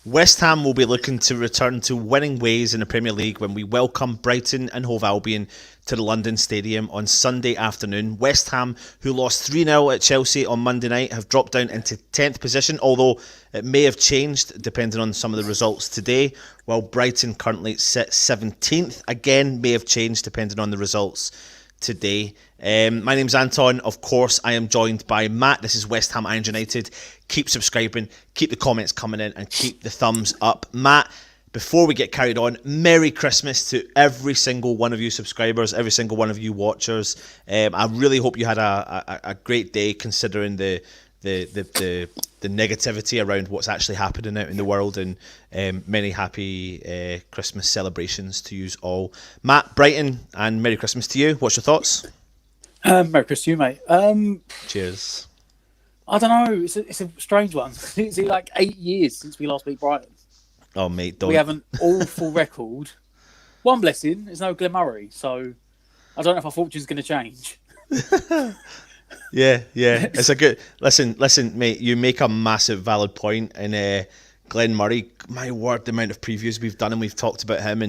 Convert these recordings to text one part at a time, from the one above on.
West Ham will be looking to return to winning ways in the Premier League when we welcome Brighton and Hove Albion to the London Stadium on Sunday afternoon. West Ham, who lost 3-0 at Chelsea on Monday night, have dropped down into 10th position, although it may have changed depending on some of the results today, while Brighton currently sit 17th. Again, may have changed depending on the results today. My name's Anton. Of course, I am joined by Matt. This is West Ham Irons United. Keep subscribing, keep the comments coming in, and keep the thumbs up. Matt, before we get carried on, Merry Christmas to every single one of you subscribers, every single one of you watchers. I really hope you had a great day considering the negativity around what's actually happening out in the world, and many happy Christmas celebrations to you all. Matt, Brighton, and Merry Christmas to you. What's your thoughts? Merry Christmas to you, mate. Cheers. I don't know. It's a strange one. It's like 8 years since we last beat Brighton. Oh, mate, don't. We have an awful record. One blessing, there's no Glenn Murray, so I don't know if our fortune's going to change. Yeah. It's a good... Listen, mate, you make a massive valid point. And Glenn Murray, my word, the amount of previews we've done and we've talked about him,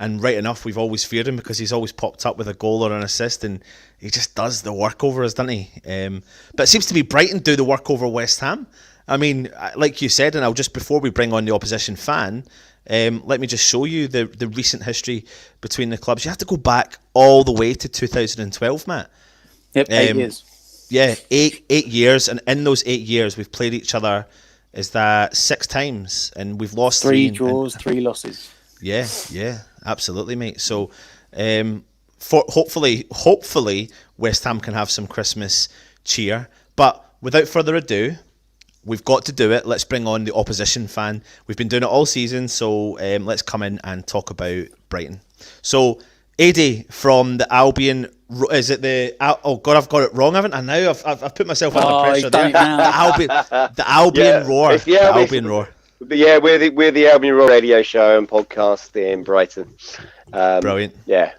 and right enough, we've always feared him because he's always popped up with a goal or an assist, and he just does the work over us, doesn't he? But it seems to be Brighton do the work over West Ham. I mean, like you said, and I'll just, before we bring on the opposition fan, let me just show you the recent history between the clubs. You have to go back all the way to 2012, Matt. Yep, 8 years. Yeah, eight years, and in those 8 years, we've played each other, is that 6 times, and we've lost 3 draws, 3 losses. Yeah, absolutely, mate. So, hopefully, West Ham can have some Christmas cheer. But without further ado, we've got to do it. Let's bring on the opposition fan. We've been doing it all season, so let's come in and talk about Brighton. So, AD from the Albion. Is it the? Oh God, I've got it wrong, haven't I? Now I've put myself under pressure there. The Albion Roar. The Albion Roar. Yeah, we're the Albion Roar radio show and podcast in Brighton. Brilliant. Yeah.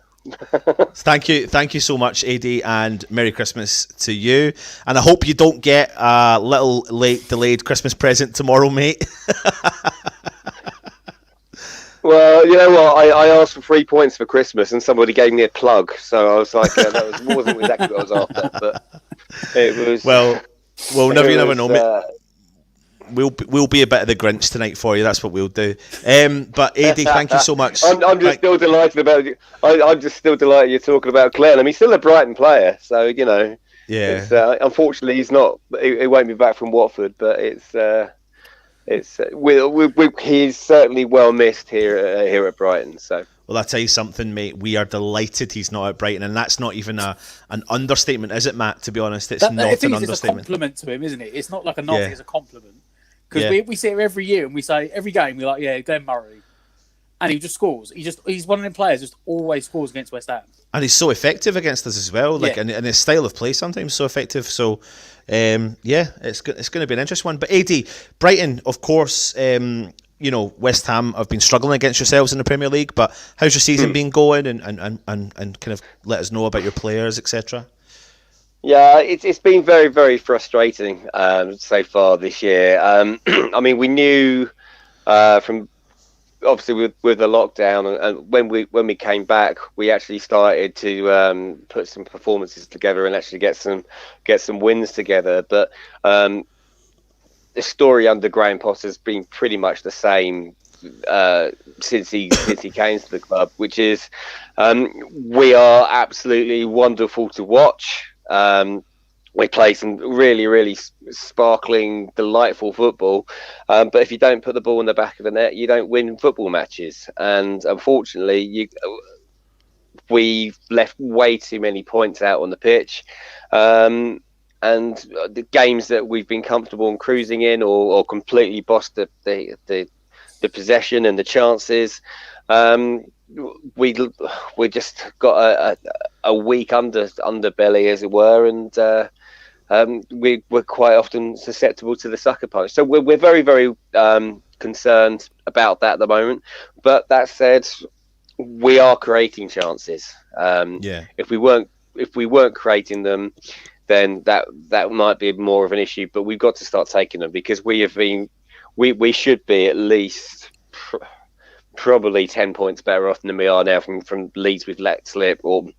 Thank you so much, AD, and Merry Christmas to you. And I hope you don't get a little late delayed Christmas present tomorrow, mate. Well, you know what? I asked for 3 points for Christmas, and somebody gave me a plug. So I was like, that wasn't exactly what I was after, but it was. Well, you never know, mate. We'll be a bit of the Grinch tonight for you. That's what we'll do. But AD, thank you so much. I'm just still delighted about you. I'm just still delighted you're talking about Glenn. I mean, he's still a Brighton player, so you know. Yeah. Unfortunately, he's not. He won't be back from Watford, but he's certainly well missed here at Brighton. So. Well, I'll tell you something, mate. We are delighted he's not at Brighton, and that's not even an understatement, is it, Matt? To be honest, it's not an understatement. It's a compliment to him, isn't it? It's not like a knock; it's a compliment. Because we sit here every year and we say every game we're like, yeah, Glenn Murray, and he just scores. He's one of them players just always scores against West Ham, and he's so effective against us as well. Like, and his style of play sometimes so effective. So, it's going to be an interesting one. But AD, Brighton, of course. West Ham have been struggling against yourselves in the Premier League, but how's your season been going, and kind of let us know about your players, etc. Yeah, it's been very, very frustrating so far this year. I mean, we knew from obviously with the lockdown, and when we came back, we actually started to put some performances together and actually get some wins together. But the story under Graham Potter has been pretty much the same since he came to the club, which is we are absolutely wonderful to watch. We play some really, really sparkling, delightful football. But if you don't put the ball in the back of the net, you don't win football matches. And unfortunately, we left way too many points out on the pitch. And the games that we've been comfortable and cruising in, or completely bossed the possession and the chances, we just got a weak underbelly, as it were, and we're quite often susceptible to the sucker punch. So we're very, very concerned about that at the moment. But that said, we are creating chances. If we weren't creating them, then that might be more of an issue. But we've got to start taking them, because we should be at least probably 10 points better off than we are now from leads we've let slip, or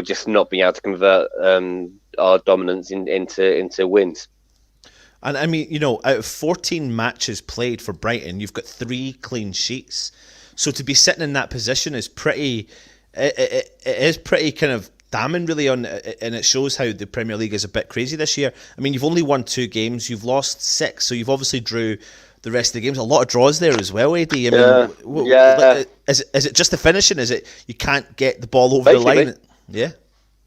just not being able to convert our dominance into wins. And I mean, out of 14 matches played for Brighton, you've got 3 clean sheets. So to be sitting in that position is pretty. It is pretty kind of damning, really, and it shows how the Premier League is a bit crazy this year. I mean, you've only won 2 games, you've lost 6, so you've obviously drew the rest of the games. A lot of draws there as well, Eddie. I mean, is it just the finishing? Is it you can't get the ball over the line? Yeah.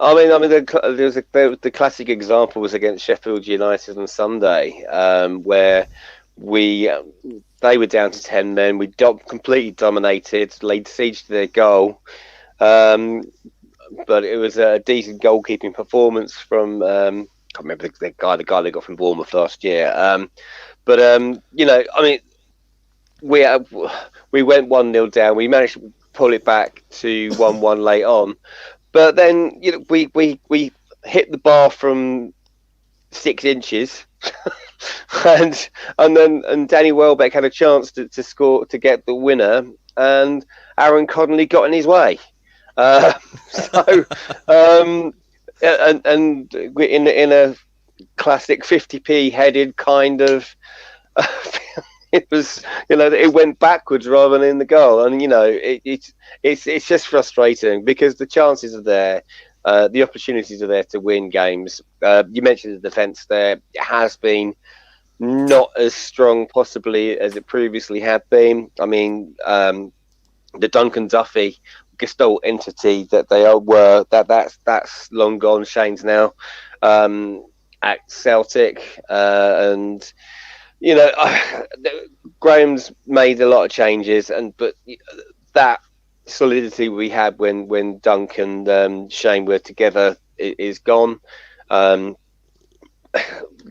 I mean, the classic example was against Sheffield United on Sunday, where they were down to 10 men. We completely dominated, laid siege to their goal, but it was a decent goalkeeping performance from I can't remember the guy they got from Bournemouth last year. But I mean, we went 1-0 down. We managed to pull it back to 1-1 late on. But then we hit the bar from 6 inches, and Danny Welbeck had a chance to score, to get the winner, and Aaron Connolly got in his way. So in a classic 50p headed kind of, it was, it went backwards rather than in the goal, and it's just frustrating, because the chances are there, the opportunities are there to win games. You mentioned the defence there; it has been not as strong possibly as it previously had been. I mean, the Duncan Duffy Gestalt entity that they were, that's long gone. Shane's now at Celtic, and Graham's made a lot of changes, but that solidity we had when Dunk and Shane were together is gone.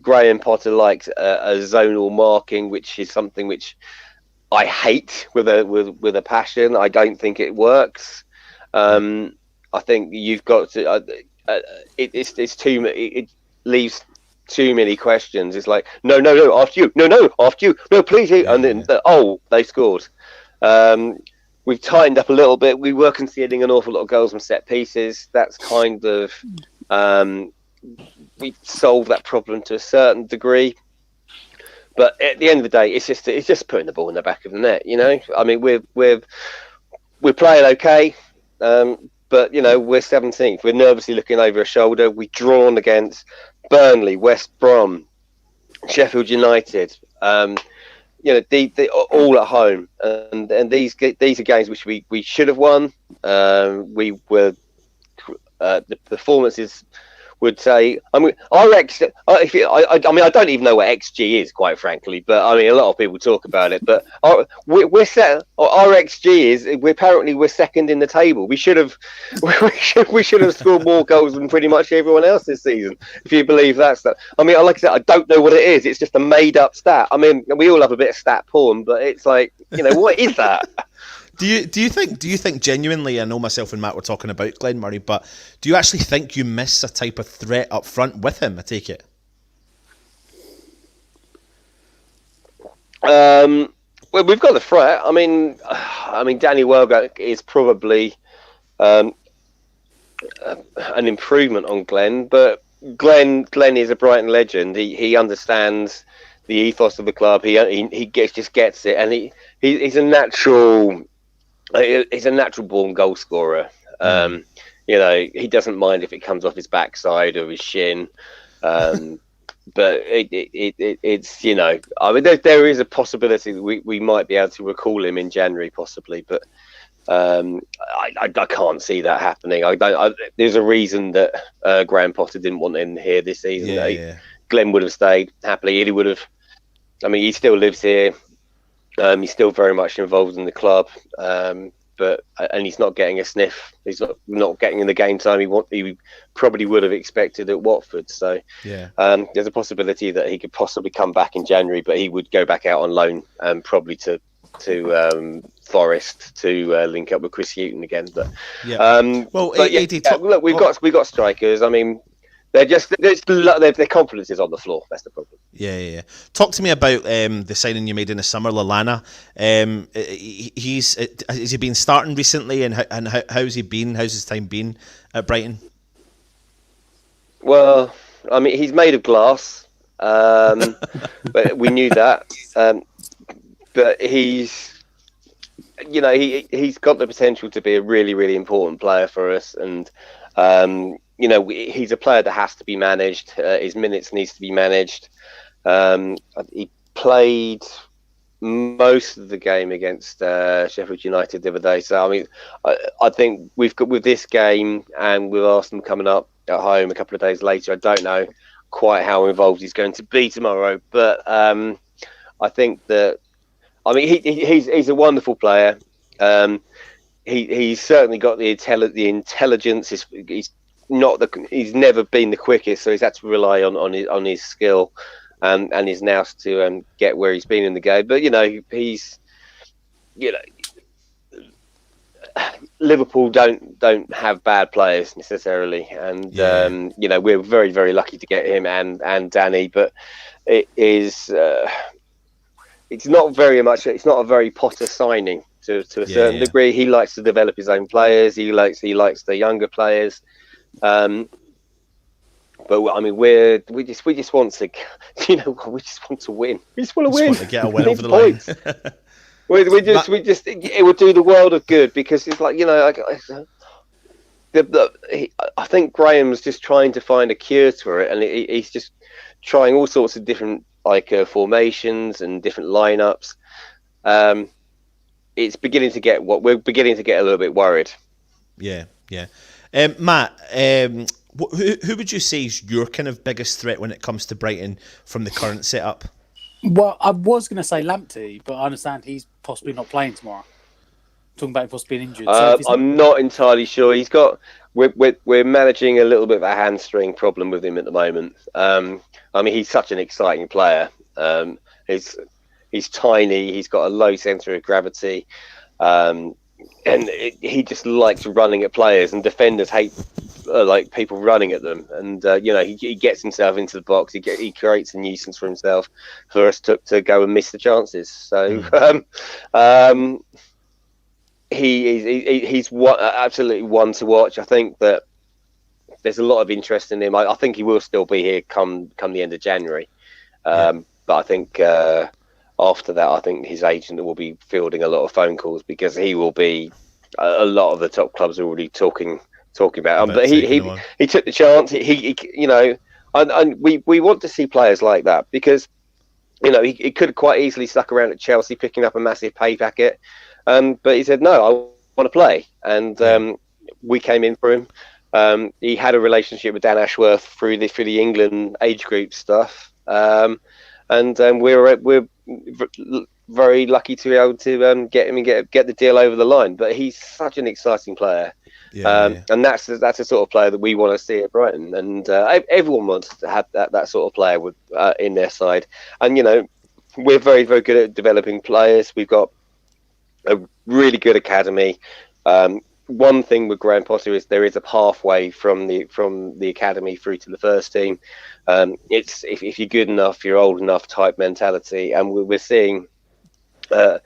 Graham Potter likes a zonal marking, which is something which I hate with a passion. I don't think it works. I think you've got to. It's too. It leaves too many questions. It's like no, after you, no, after you, no, please, and then they scored. We've tightened up a little bit. We were conceding an awful lot of goals from set pieces. That's kind of we solved that problem to a certain degree. But at the end of the day, it's just putting the ball in the back of the net. I mean, we're playing okay, but we're 17th. We're nervously looking over our shoulder. We've drawn against Burnley, West Brom, Sheffield United. They all at home, and these are games which we should have won. We were the performances would say. I mean, I don't even know what XG is, quite frankly. But I mean, a lot of people talk about it. But we're set. Our XG is we're second in the table. We should have scored more goals than pretty much everyone else this season, if you believe that stuff. I mean, like I said, I don't know what it is. It's just a made up stat. I mean, we all have a bit of stat porn, but it's like, what is that? Do you think genuinely? I know myself and Matt were talking about Glenn Murray, but do you actually think you miss a type of threat up front with him? I take it. Well, we've got the threat. I mean, Danny Welbeck is probably an improvement on Glenn, but Glenn is a Brighton legend. He understands the ethos of the club. He just gets it, and he's a natural. He's a natural born goal scorer. He doesn't mind if it comes off his backside or his shin. But it's I mean, there is a possibility that we might be able to recall him in January, possibly, but I can't see that happening. There's a reason that Graham Potter didn't want him here this season. Glenn would have stayed happily. He would have. I mean, he still lives here. He's still very much involved in the club, but he's not getting a sniff. He's not getting in the game time he probably would have expected at Watford. So there's a possibility that he could possibly come back in January, but he would go back out on loan, probably to Forest to link up with Chris Hughton again. But look, we've got strikers. I mean, their confidence is on the floor. That's the problem. Yeah. Talk to me about the signing you made in the summer, Lallana. Has he been starting recently, and how's he been? How's his time been at Brighton? Well, I mean, he's made of glass, but we knew that. But he's got the potential to be a really, really important player for us, and he's a player that has to be managed. His minutes needs to be managed. He played most of the game against Sheffield United the other day. So I mean, I think we've got with this game and with Arsenal coming up at home a couple of days later. I don't know quite how involved he's going to be tomorrow, but I think that he's a wonderful player. He's certainly got the intelligence. He's never been the quickest, so he's had to rely on his skill. And his nous to get where he's been in the game. But he's Liverpool don't have bad players necessarily, and we're very, very lucky to get him and Danny. But it is it's not a very Potter signing to a certain degree. He likes to develop his own players. He likes the younger players. But I mean, we just want to, we just want to win. We just want to win. Want to get a win over the line. It would do the world of good, because it's like I think Graham's just trying to find a cure to it, and he's just trying all sorts of different formations and different lineups. We're beginning to get a little bit worried. Yeah. Matt. Who would you say is your kind of biggest threat when it comes to Brighton from the current setup? Well, I was going to say Lamptey, but I understand he's possibly not playing tomorrow. Talking about him possibly being injured. I'm not entirely sure. We're managing a little bit of a hamstring problem with him at the moment. He's such an exciting player. He's tiny. He's got a low centre of gravity. And he just likes running at players, and defenders hate people running at them. And he gets himself into the box. He creates a nuisance for himself for us to go and miss the chances. So he's absolutely one to watch. I think that there's a lot of interest in him. I think he will still be here come the end of January. But I think after that, I think his agent will be fielding a lot of phone calls, because he will be a lot of the top clubs are already talking about him. But he took the chance. We want to see players like that, because he could have quite easily stuck around at Chelsea picking up a massive pay packet, but he said no, I want to play, and we came in for him. He had a relationship with Dan Ashworth through the England age group stuff, and we're very lucky to be able to get him and get the deal over the line. But he's such an exciting player. And that's the sort of player that we want to see at Brighton, and everyone wants to have that sort of player in their side. And we're very, very good at developing players. We've got a really good academy. One thing with Graham Potter is there is a pathway from the academy through to the first team. It's if you're good enough, you're old enough type mentality, and we're seeing a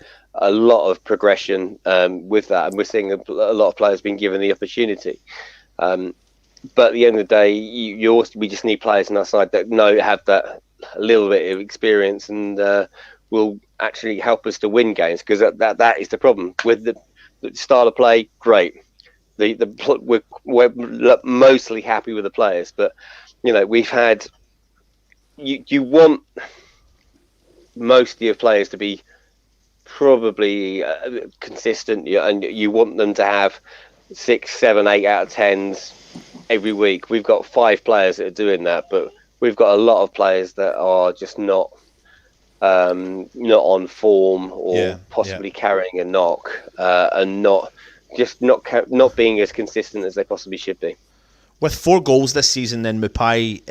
lot of progression with that, and we're seeing a lot of players being given the opportunity. But at the end of the day, we just need players on our side that have that little bit of experience, and will actually help us to win games, because that is the problem with the style of play. Great, we're mostly happy with the players, but we've had you want most of your players to be probably consistent, and you want them to have 6, 7, 8 out of 10s every week. We've got 5 players that are doing that, but we've got a lot of players that are just not on form, or possibly carrying a knock, and not being as consistent as they possibly should be. With 4 goals this season, then Maupay,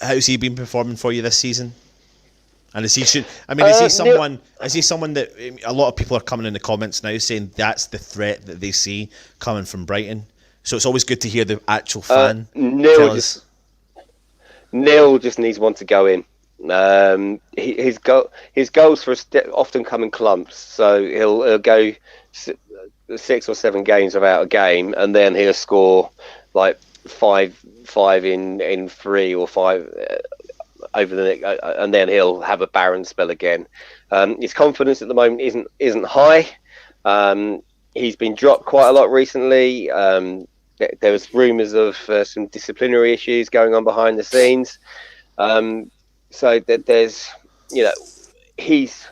how's he been performing for you this season? And is he someone that a lot of people are coming in the comments now saying that's the threat that they see coming from Brighton? So it's always good to hear the actual fan tell us. Neil just needs one to go in. His goals often come in clumps, so he'll go 6 or 7 games without a game, and then he'll score like five in 3 or 5 over the next, and then he'll have a barren spell again. His confidence at the moment isn't high. He's been dropped quite a lot recently. There was rumours of some disciplinary issues going on behind the scenes. So that there's, he's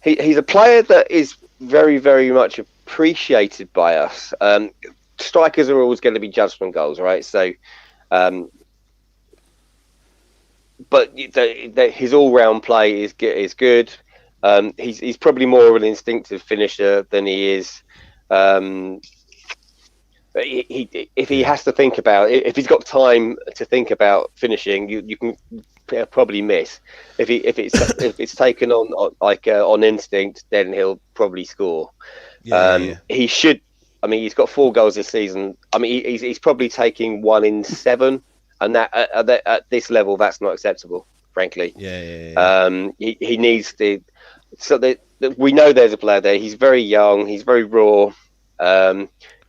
a player that is very, very much appreciated by us. Strikers are always going to be judged on goals, right? So, but his all-round play is good. He's probably more of an instinctive finisher than he is. If he has to think about it, if he's got time to think about finishing, you can probably miss. If it's taken on instinct, then he'll probably score. He should. I mean, he's got 4 goals this season. I mean, he's probably taking 1 in 7, and that at this level, that's not acceptable, frankly. He needs to. So that we know there's a player there. He's very young. He's very raw.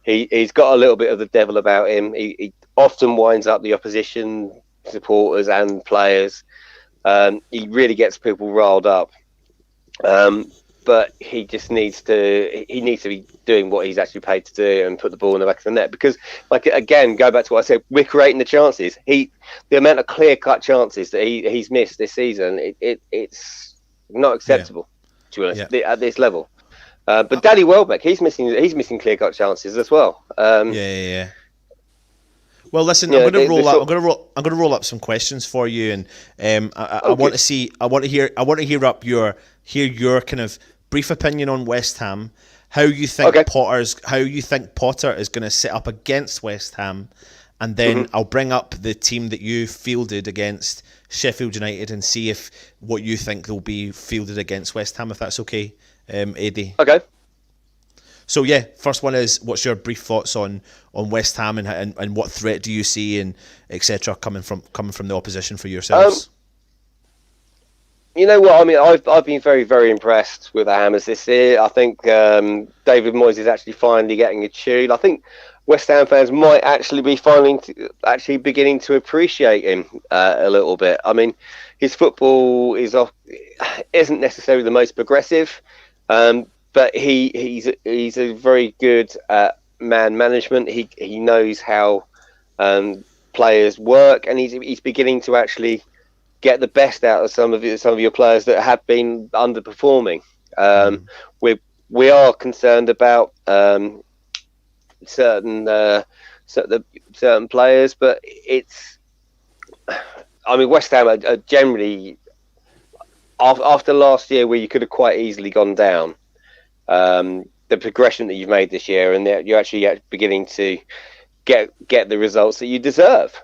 He's got a little bit of the devil about him. He often winds up the opposition supporters and players. He really gets people riled up. But he just needs to be doing what he's actually paid to do and put the ball in the back of the net. Because, again, go back to what I said, we're creating the chances. The amount of clear-cut chances that he's missed this season, it's not acceptable to us at this level. But Danny Welbeck, he's missing clear-cut chances as well. Well, listen, I'm going to roll up some questions for you, and I want to hear your kind of brief opinion on West Ham. How you think Potter is going to set up against West Ham, and then I'll bring up the team that you fielded against Sheffield United and see if what you think they'll be fielded against West Ham, if that's okay, AD. Okay. So first one is, what's your brief thoughts on West Ham and what threat do you see and etc. coming from the opposition for yourselves? You know what I mean. I've been very, very impressed with the Hammers this year. I think David Moyes is actually finally getting a tune. I think West Ham fans might actually be beginning to appreciate him a little bit. I mean, his football isn't necessarily the most progressive, but he's a very good at man management. He knows how players work, and he's beginning to actually get the best out of some of your players that have been underperforming. We are concerned about certain players, but West Ham are generally, after last year where you could have quite easily gone down, the progression that you've made this year, and that you're actually beginning to get the results that you deserve.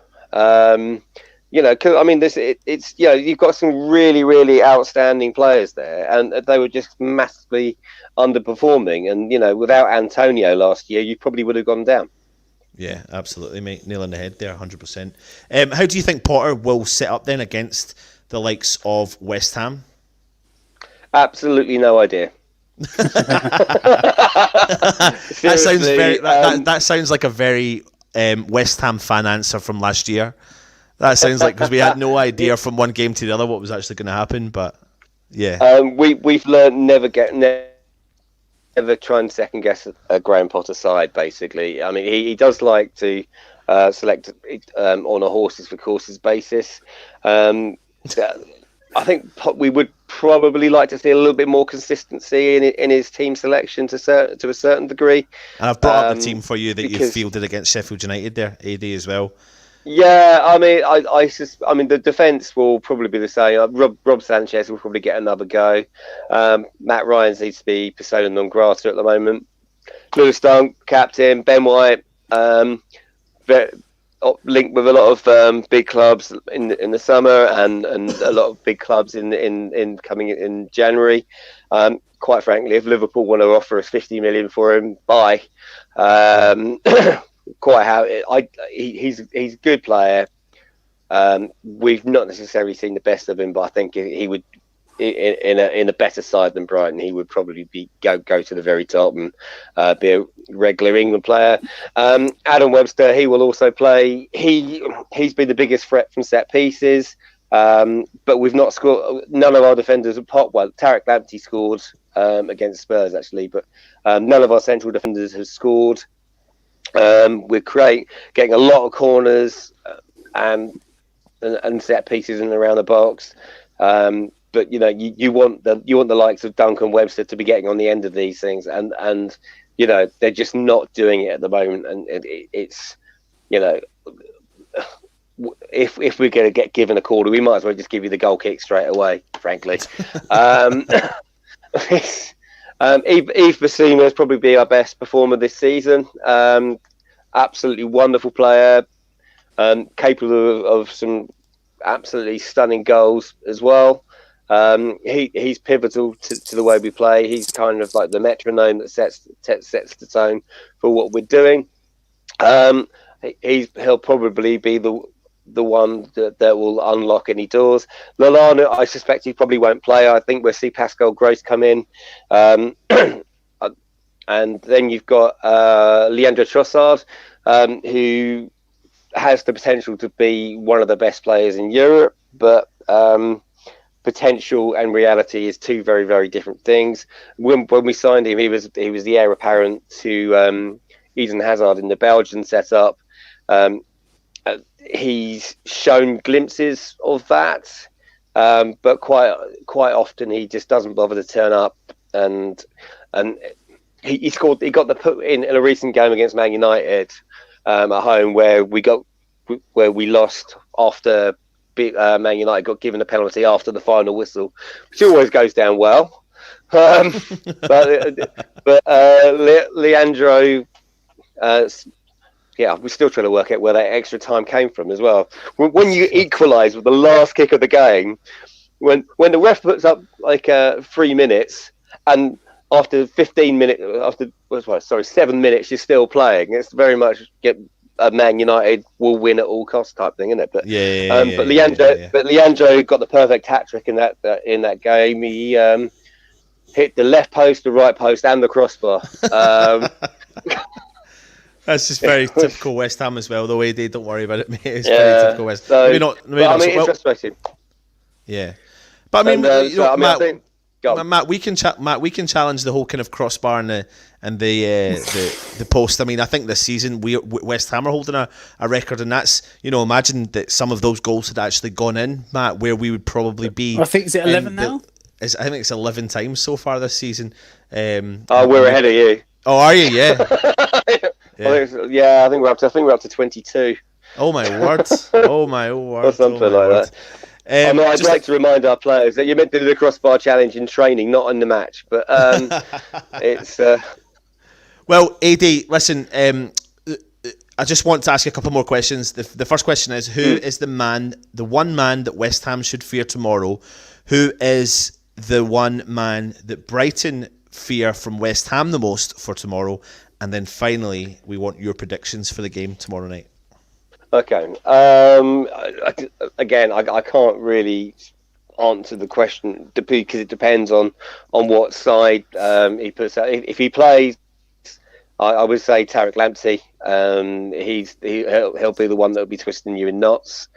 You've got some really, really outstanding players there, and they were just massively underperforming. And without Antonio last year, you probably would have gone down. Yeah, absolutely, mate. Nail on the head there, 100%. How do you think Potter will set up then against the likes of West Ham? Absolutely no idea. That sounds like a very West Ham fan answer from last year. That sounds like, because we had no idea from one game to the other what was actually going to happen. But we've learned never try and second guess a Graham Potter side. Basically, I mean, he does like to select on a horses for courses basis. I think we would probably like to see a little bit more consistency in his team selection to a certain degree. And I've brought up the team for you that you fielded against Sheffield United there, AD, as well. Yeah, I mean, the defence will probably be the same. Rob Sanchez will probably get another go. Matt Ryan needs to be persona non grata at the moment. Lewis Dunk, captain. Ben White. linked with a lot of big clubs in the summer, and a lot of big clubs in coming in January. Quite frankly, if Liverpool want to offer us 50 million for him, buy. He's a good player. We've not necessarily seen the best of him, but I think he would, in a better side than Brighton, he would probably go to the very top and be a regular England player. Adam Webster, he will also play. He's been the biggest threat from set pieces, but we've not scored. None of our defenders have popped. Well, Tarek Lamptey scored against Spurs actually, but none of our central defenders have scored. We're getting a lot of corners and set pieces in and around the box. But you want the likes of Duncan Webster to be getting on the end of these things, and they're just not doing it at the moment. And it's if we're going to get given a corner, we might as well just give you the goal kick straight away. Frankly, Yves Bissouma has probably be our best performer this season. Absolutely wonderful player, capable of some absolutely stunning goals as well. He's pivotal to the way we play. He's kind of like the metronome that sets the tone for what we're doing. He'll probably be the one that will unlock any doors. Lallana, I suspect he probably won't play. I think we'll see Pascal Gross come in. And then you've got Leandro Trossard, who has the potential to be one of the best players in Europe, but potential and reality is two very, very different things. When we signed him, he was the heir apparent to Eden Hazard in the Belgian setup. He's shown glimpses of that, but quite often he just doesn't bother to turn up. And he scored. He got the put in a recent game against Man United at home, where we lost after Man United got given a penalty after the final whistle, which always goes down well. But Leandro, we're still trying to work out where that extra time came from as well. When you equalise with the last kick of the game, when the ref puts up 3 minutes, and after 7 minutes, you're still playing. It's very much Man United will win at all costs type thing, isn't it? But but Leandro got the perfect hat trick in that game. He hit the left post, the right post, and the crossbar. That's just very typical West Ham as well, though, AD. Don't worry about it, mate. It's very typical West Ham. It's frustrating. Yeah. But Matt, we can challenge the whole kind of crossbar and the post. I mean, I think this season West Ham are holding a record, and that's, imagine that some of those goals had actually gone in, Matt, where we would probably be. I think, is it 11 now? I think it's 11 times so far this season. We're ahead of you. Oh, are you? Yeah. I think we're up to 22. Oh my word! Oh my word! Or something like that. I'd like to remind our players that you're meant to do the crossbar challenge in training, not in the match. But it's. Well, AD, listen. I just want to ask you a couple more questions. The first question is: who is the one man that West Ham should fear tomorrow? Who is the one man that Brighton fear from West Ham the most for tomorrow? And then finally, we want your predictions for the game tomorrow night. Okay. Again, I can't really answer the question because it depends on what side he puts out. If he plays, I would say Tarek Lamptey. He'll be the one that will be twisting you in knots.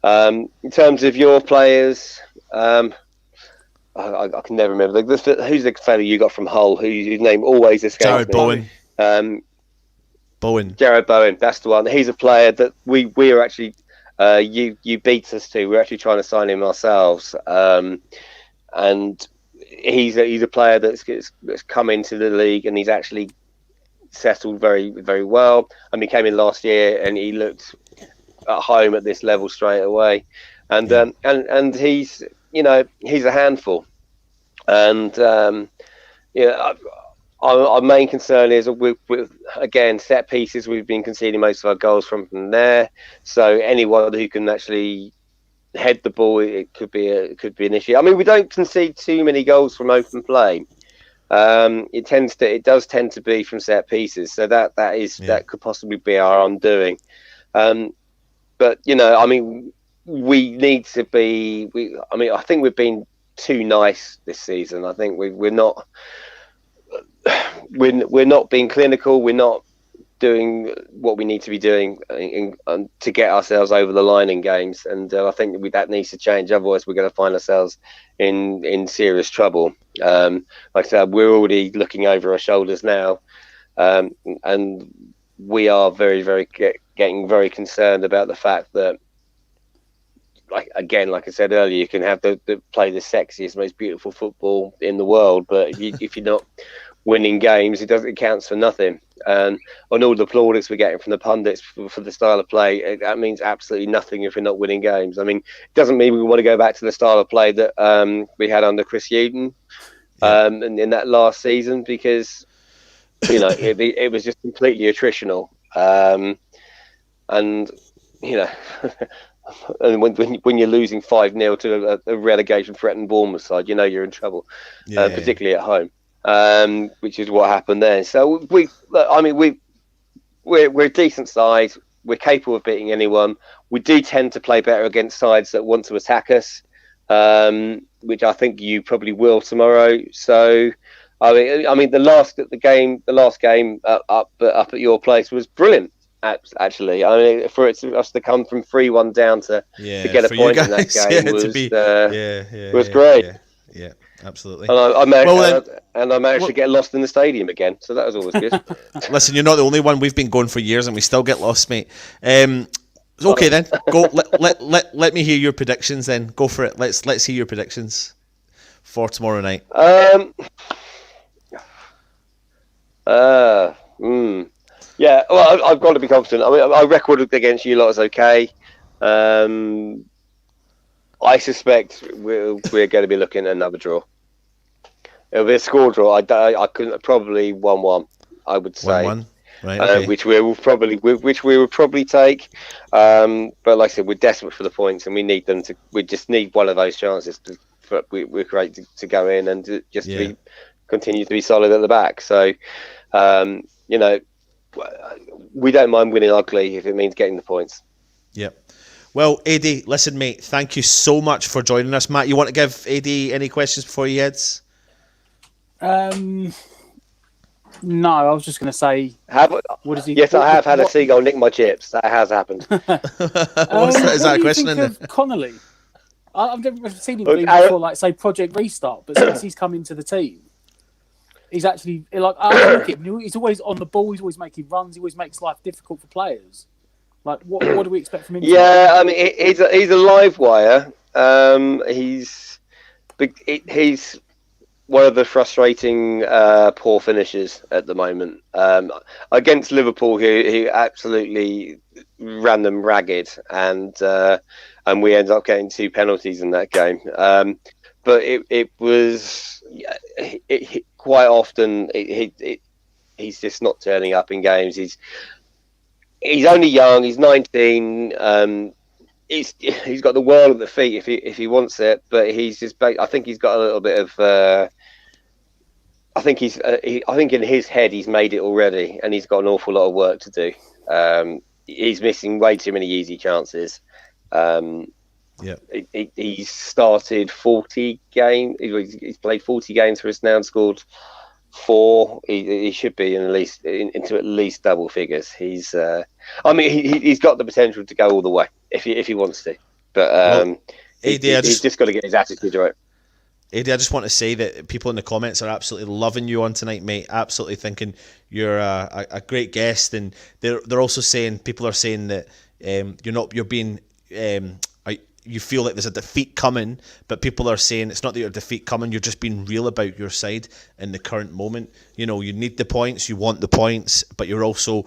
In terms of your players, I can never remember. Who's the fellow you got from Hull whose name always escapes me? Jared Bowen. Jared Bowen, that's the one. He's a player that we are actually you beat us to. We're actually trying to sign him ourselves, and he's a player that's come into the league and he's actually settled very, very well. And he came in last year and he looked at home at this level straight away, and he's he's a handful, and our main concern is with again set pieces. We've been conceding most of our goals from there. So anyone who can actually head the ball, it could be an issue. I mean, we don't concede too many goals from open play. It does tend to be from set pieces. So that could possibly be our undoing. But I mean, we need to be. I think we've been too nice this season. I think we're not. We're not being clinical. We're not doing what we need to be doing to get ourselves over the line in games. And I think that needs to change. Otherwise, we're going to find ourselves in serious trouble. Like I said, we're already looking over our shoulders now, and we are getting very concerned about the fact that, like I said earlier, you can have play the sexiest, most beautiful football in the world, but if you're not winning games, it counts for nothing. And on all the plaudits we're getting from the pundits for the style of play, that means absolutely nothing if we're not winning games. I mean, it doesn't mean we want to go back to the style of play that we had under Chris Hughton and in that last season, because it was just completely attritional. And and when you're losing 5-0 to a relegation threatened Bournemouth side, you're in trouble, particularly at home. Which is what happened there. So we're a decent side. We're capable of beating anyone. We do tend to play better against sides that want to attack us, which I think you probably will tomorrow. So, I mean, the last game up at your place was brilliant. Actually, I mean, for us to come from 3-1 down to get a point in that game was great. Yeah, absolutely. And I managed to get lost in the stadium again, so that was always good. Listen, you're not the only one. We've been going for years, and we still get lost, mate. Okay, then go. Let me hear your predictions. Then go for it. Let's hear your predictions for tomorrow night. Yeah. Well, I've got to be confident. I mean, our record against you lot is okay. I suspect we're going to be looking at another draw. It'll be a score draw. I couldn't, probably 1-1. I would say 1-1, right? Okay. Which we will probably take. But like I said, we're desperate for the points, and we need them to. We just need one of those chances we're great to go in and to continue to be solid at the back. So, we don't mind winning ugly if it means getting the points. Yep. Well, Eddie, listen, mate, thank you so much for joining us. Matt, you want to give Eddie any questions before he heads? No, I was just going to say... what is he? Yes, I have had a seagull nick my chips. That has happened. Is that a question? Of Connolly? I've never seen him before, like, say, Project Restart, but since he's come into the team, he's actually... Like, I look at him, he's always on the ball, he's always making runs, he always makes life difficult for players. Like, what do we expect from him? Yeah, I mean, he's a live wire. He's one of the frustrating poor finishers at the moment. Against Liverpool, he absolutely ran them ragged, and we ended up getting 2 penalties in that game. But it was quite often he's just not turning up in games. He's only young. He's 19. He's got the world at the feet if he wants it, but he's just. I think he's got a little bit of. I think in his head he's made it already, and he's got an awful lot of work to do. He's missing way too many easy chances. He's started 40 games. He's played 40 games for us now and scored 4. He should be into at least double figures. He's got the potential to go all the way if he wants to, but he's just got to get his attitude right. Eddie, I just want to say that people in the comments are absolutely loving you on tonight, mate. Absolutely thinking you're a great guest, and they're also saying, people are saying that you're being you feel like there's a defeat coming, but people are saying it's not that you're a defeat coming, you're just being real about your side in the current moment. You need the points, you want the points, but you're also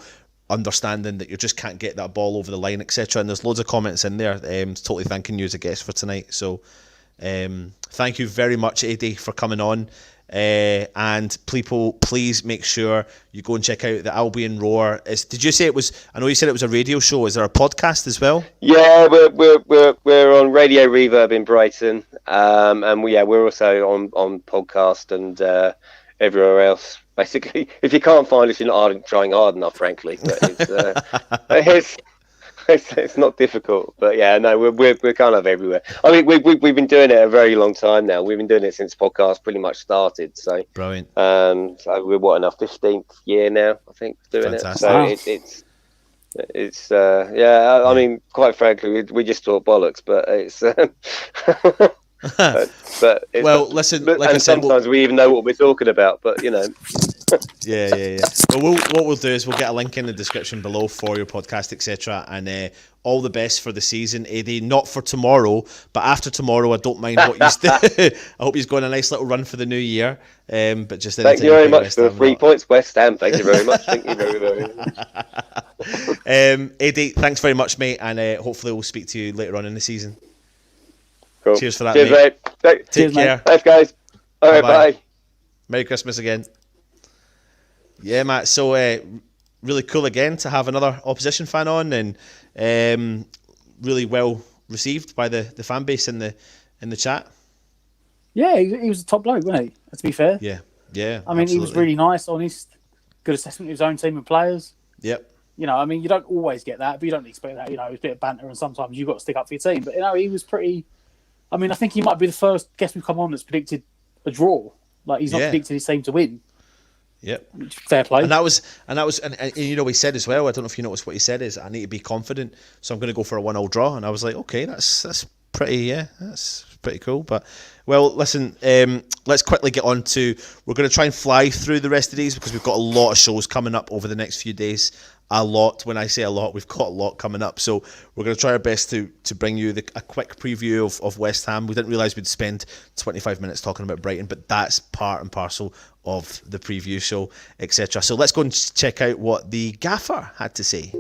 understanding that you just can't get that ball over the line, etc. And there's loads of comments in there totally thanking you as a guest for tonight. So thank you very much, Eddie, for coming on. And people, please make sure you go and check out the Albion Roar. Did you say it was? I know you said it was a radio show. Is there a podcast as well? Yeah, we're on Radio Reverb in Brighton, and we're also on podcast and everywhere else. Basically, if you can't find us, you're not trying hard enough, frankly. But it's not difficult. But yeah, no, we're kind of everywhere. I mean, we've been doing it a very long time now. We've been doing it since podcast pretty much started. So brilliant. So we're in our 15th year now, I think, doing Fantastic. it. So it's yeah. I mean, quite frankly, we just talk bollocks, but it's. But it's, well, listen. Like I said, sometimes we even know what we're talking about. But you know. Yeah. Well, what we'll do is we'll get a link in the description below for your podcast, etc. And all the best for the season, Eddie. Not for tomorrow, but after tomorrow, I don't mind what you do. I hope he's going a nice little run for the new year. But just thank you very much for the 3 points, West Ham. Thank you very much. Thank you very much. Eddie, thanks very much, mate, and hopefully we'll speak to you later on in the season. Cool. Cheers for that, Cheers, mate. Take Cheers, care. Mate. Thanks, guys. All right, bye. Merry Christmas again. Yeah, Matt. So really cool again to have another opposition fan on, and really well received by the fan base in the chat. Yeah, he was a top bloke, wasn't he? To be fair. Yeah. I mean, absolutely. He was really nice, honest, good assessment of his own team and players. Yep. You know, I mean, you don't always get that, but you don't expect that. You know, it's a bit of banter, and sometimes you've got to stick up for your team. But you know, he was pretty. I mean, I think he might be the first guest we've come on that's predicted a draw. Like he's not predicted his team to win. Yep. Fair play. And that was you know, he said as well, I don't know if you noticed what he said is, I need to be confident, so I'm going to go for a 1-1 draw. And I was like, okay, that's pretty cool. But well, listen, let's quickly get on to, we're going to try and fly through the rest of these because we've got a lot of shows coming up over the next few days. A lot. When I say a lot, we've got a lot coming up. So we're going to try our best to bring you a quick preview of West Ham. We didn't realise we'd spend 25 minutes talking about Brighton, but that's part and parcel of the preview show, etc. So let's go and check out what the gaffer had to say.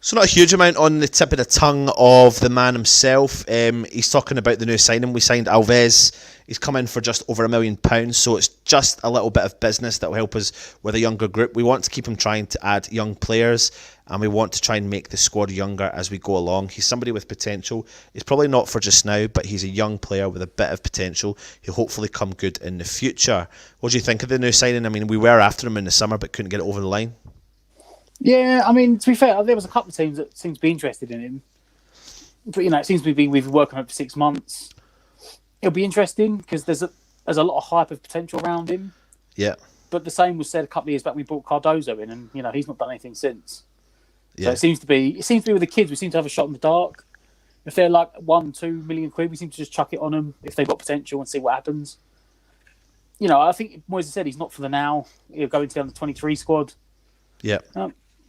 So not a huge amount on the tip of the tongue of the man himself. He's talking about the new signing. We signed Alves. He's come in for just over £1 million, so it's just a little bit of business that will help us with a younger group. We want to keep him trying to add young players, and we want to try and make the squad younger as we go along. He's somebody with potential. He's probably not for just now, but he's a young player with a bit of potential. He'll hopefully come good in the future. What do you think of the new signing? I mean, we were after him in the summer, but couldn't get it over the line. Yeah, I mean, to be fair, there was a couple of teams that seemed to be interested in him. But, you know, it seems to be we've been working on it for 6 months. It'll be interesting because there's a lot of hype of potential around him. Yeah. But the same was said a couple of years back when we brought Cardozo in, and, you know, he's not done anything since. Yeah. So it seems to be with the kids, we seem to have a shot in the dark. If they're like £1-2 million, we seem to just chuck it on them if they've got potential and see what happens. You know, I think Moyes said he's not for the now. He'll go into the under-23 squad. Yeah.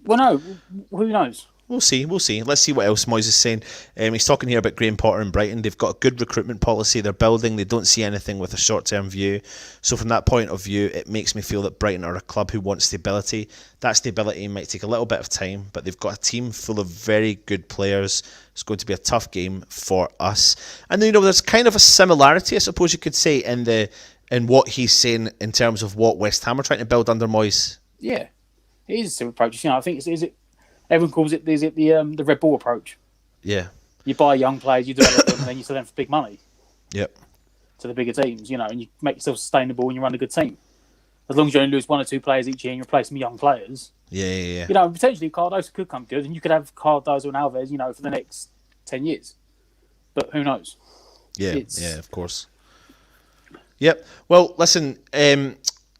Well, no, who knows? We'll see. Let's see what else Moyes is saying. He's talking here about Graham Potter and Brighton. They've got a good recruitment policy. They're building. They don't see anything with a short-term view. So from that point of view, it makes me feel that Brighton are a club who wants stability. That stability might take a little bit of time, but they've got a team full of very good players. It's going to be a tough game for us. And then, you know, there's kind of a similarity, I suppose you could say, in what he's saying in terms of what West Ham are trying to build under Moyes. Yeah. It is a similar approach. You know, I think everyone calls it the Red Bull approach. Yeah. You buy young players, you develop them, and then you sell them for big money. Yep. To the bigger teams, you know, and you make yourself sustainable and you run a good team. As long as you only lose 1 or 2 players each year and you replace them with young players. Yeah. You know, potentially Cardozo could come good, and you could have Cardozo and Alves, you know, for the next 10 years. But who knows? Yeah, of course. Yep. Well, listen,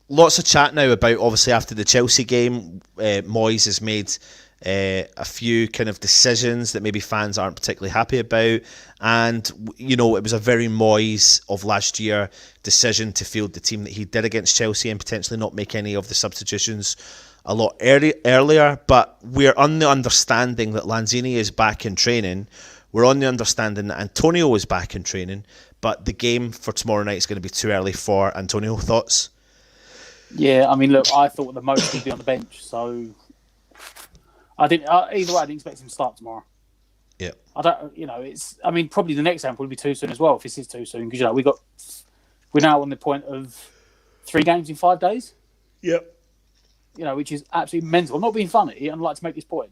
lots of chat now about, obviously, after the Chelsea game, Moyes has made a few kind of decisions that maybe fans aren't particularly happy about. And, you know, it was a very Moyes of last year decision to field the team that he did against Chelsea and potentially not make any of the substitutions a lot earlier. But we're on the understanding that Lanzini is back in training. We're on the understanding that Antonio is back in training. But the game for tomorrow night is going to be too early for Antonio. Thoughts? Yeah, I mean, look, I thought the most he'd be on the bench, so I didn't. Either way, I didn't expect him to start tomorrow. Yeah, I don't. It's. I mean, probably the next game will be too soon as well. If this is too soon, because we're now on the point of 3 games in 5 days. Yep. Which is absolutely mental. I'm not being funny, and I'd like to make this point.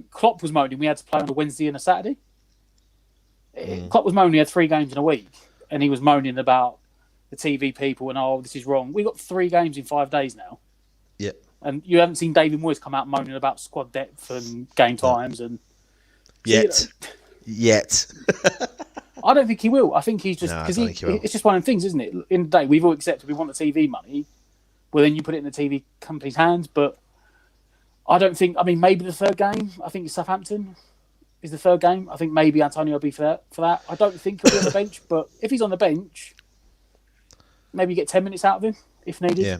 Klopp was moaning we had to play on a Wednesday and a Saturday. Klopp was moaning he had 3 games in a week, and he was moaning about the TV people and this is wrong. We got 3 games in 5 days now. Yep. And you haven't seen David Moyes come out moaning about squad depth and game times and yet. I don't think he will. I think he's just because it's just one of the things, isn't it? In the day, we've all accepted we want the TV money. Well, then you put it in the TV company's hands, but I don't think. I mean, maybe the 3rd game. I think it's Southampton is the 3rd game. I think maybe Antonio will be for that. I don't think he'll be on the bench, but if he's on the bench, maybe get 10 minutes out of him if needed. Yeah,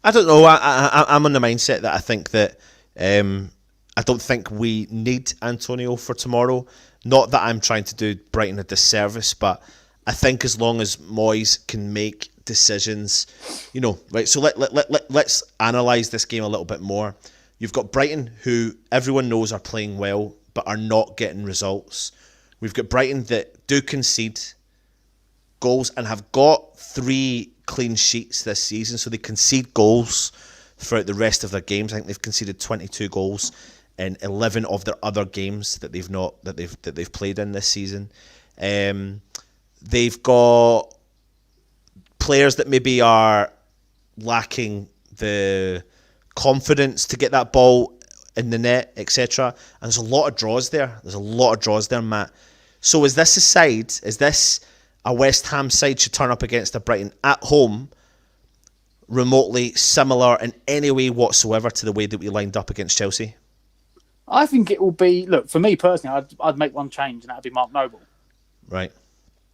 I don't know. I'm on the mindset that I think that I don't think we need Antonio for tomorrow. Not that I'm trying to do Brighton a disservice, but I think as long as Moyes can make decisions, right. So let's analyse this game a little bit more. You've got Brighton, who everyone knows are playing well, but are not getting results. We've got Brighton that do concede goals and have got 3 clean sheets this season, so they concede goals throughout the rest of their games. I think they've conceded 22 goals in 11 of their other games that they've played in this season. They've got players that maybe are lacking the confidence to get that ball in the net, etc. And there's a lot of draws there. Matt. So is this a West Ham side should turn up against a Brighton at home remotely similar in any way whatsoever to the way that we lined up against Chelsea? I think it will be. Look, for me personally, I'd make one change, and that'd be Mark Noble. Right.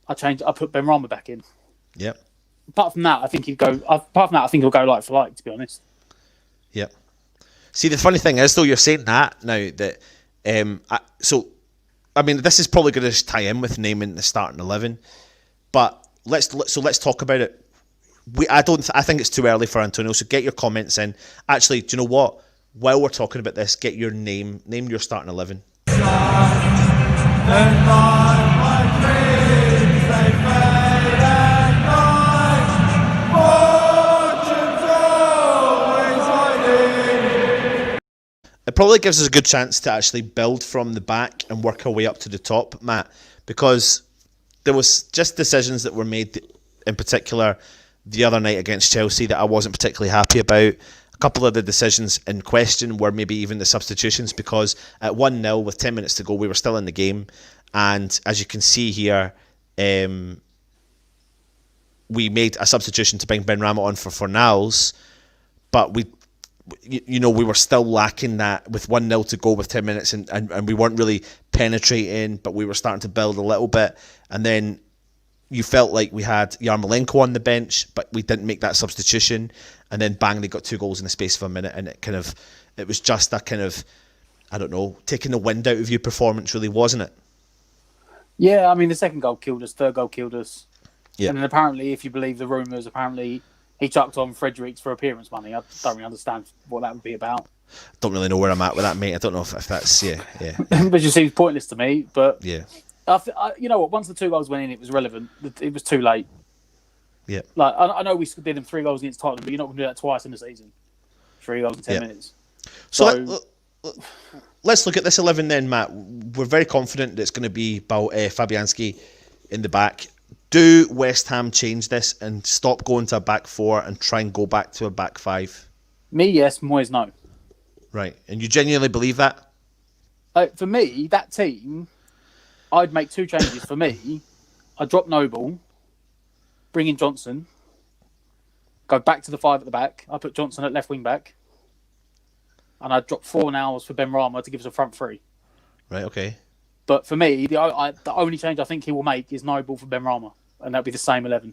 I put Ben Rama back in. Yep. Apart from that, I think he'll go like for like. To be honest. Yep. See, the funny thing is, though, you're saying that now that I mean, this is probably going to tie in with naming the starting 11, but let's talk about it. I think it's too early for Antonio. So get your comments in. Actually, do you know what? While we're talking about this, get your name your starting 11. It probably gives us a good chance to actually build from the back and work our way up to the top, Matt, because there was just decisions that were made, in particular the other night against Chelsea, that I wasn't particularly happy about. A couple of the decisions in question were maybe even the substitutions, because at 1-0 with 10 minutes to go, we were still in the game. And as you can see here, we made a substitution to bring Ben Rama on for Fornals, but we were still lacking that with 1-0 to go with 10 minutes, and we weren't really penetrating, but we were starting to build a little bit. And then you felt like we had Yarmolenko on the bench, but we didn't make that substitution. And then bang, they got 2 goals in the space of a minute, and it was just a kind of, I don't know, taking the wind out of you performance, really, wasn't it? Yeah, I mean, the second goal killed us, third goal killed us. Yeah. And then apparently, if you believe the rumours, he chucked on Fredericks for appearance money. I don't really understand what that would be about. Don't really know where I'm at with that, mate. I don't know if that's, yeah. But just seems pointless to me. But yeah, you know what? Once the 2 goals went in, it was relevant. It was too late. Yeah. Like I know we did them 3 goals against Tottenham, but you're not going to do that twice in the season. 3 goals in 10 minutes. So let's look at this 11 then, Matt. We're very confident that it's going to be Fabianski in the back. Do West Ham change this and stop going to a back 4 and try and go back to a back 5? Me, yes. Moyes, no. Right. And you genuinely believe that? For me, that team, I'd make 2 changes. For me, I'd drop Noble, bring in Johnson, go back to the 5 at the back. I'd put Johnson at left wing back. And I'd drop Fornals for Ben Rama to give us a front 3. Right, okay. But for me, the only change I think he will make is Noble for Ben Rama. And that'll be the same 11.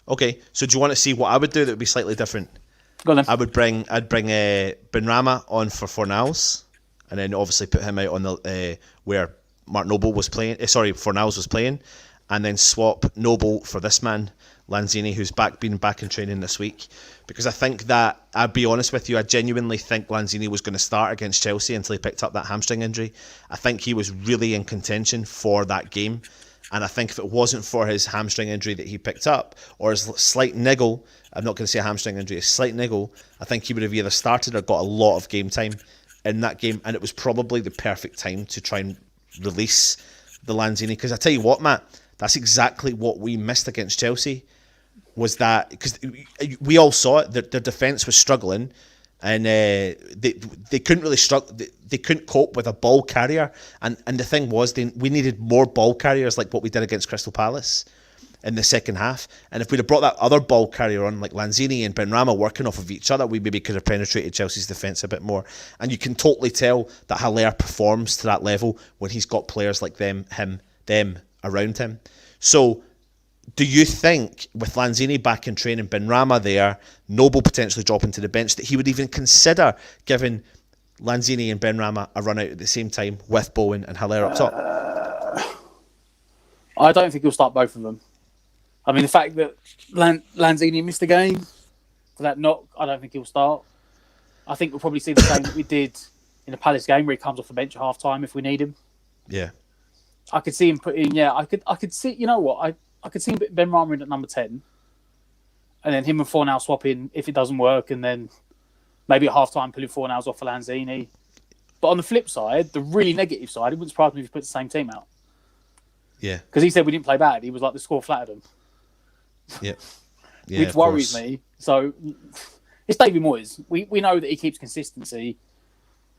Okay, so do you want to see what I would do that would be slightly different? Go on then. I'd bring Ben Rama on for Fornals, and then obviously put him out on the where Mark Noble was playing. Fornals was playing, and then swap Noble for this man, Lanzini, who's been back in training this week. Because I think that, I'll be honest with you, I genuinely think Lanzini was going to start against Chelsea until he picked up that hamstring injury. I think he was really in contention for that game. And I think if it wasn't for his hamstring injury that he picked up, or his slight niggle, I'm not going to say a hamstring injury, a slight niggle, I think he would have either started or got a lot of game time in that game. And it was probably the perfect time to try and release the Lanzini. Because I tell you what, Matt, that's exactly what we missed against Chelsea. Was that because we all saw it, their defence was struggling, and they couldn't really struggle. They couldn't cope with a ball carrier, and the thing was, we needed more ball carriers like what we did against Crystal Palace in the second half. And if we'd have brought that other ball carrier on, like Lanzini and Benrahma working off of each other, we maybe could have penetrated Chelsea's defence a bit more. And you can totally tell that Haller performs to that level when he's got players like them around him. So, do you think, with Lanzini back in training, Benrahma there, Noble potentially dropping to the bench, that he would even consider giving Lanzini and Benrahma a run out at the same time with Bowen and Haller up top? I don't think he'll start both of them. I mean, the fact that Lanzini missed a game for that knock, I don't think he'll start. I think we'll probably see the same that we did in the Palace game, where he comes off the bench at half time if we need him. Yeah, I could see him putting. Yeah, I could see. You know what? I could see Benrahma in at number 10, and then him and Fornal swapping if it doesn't work, and then maybe at half time pulling Fornals off for Lanzini. But on the flip side, the really negative side, it wouldn't surprise me if he put the same team out. Yeah, because he said we didn't play bad. He was like, the score flattered him. Yeah, which worries me. So it's David Moyes. We know that he keeps consistency.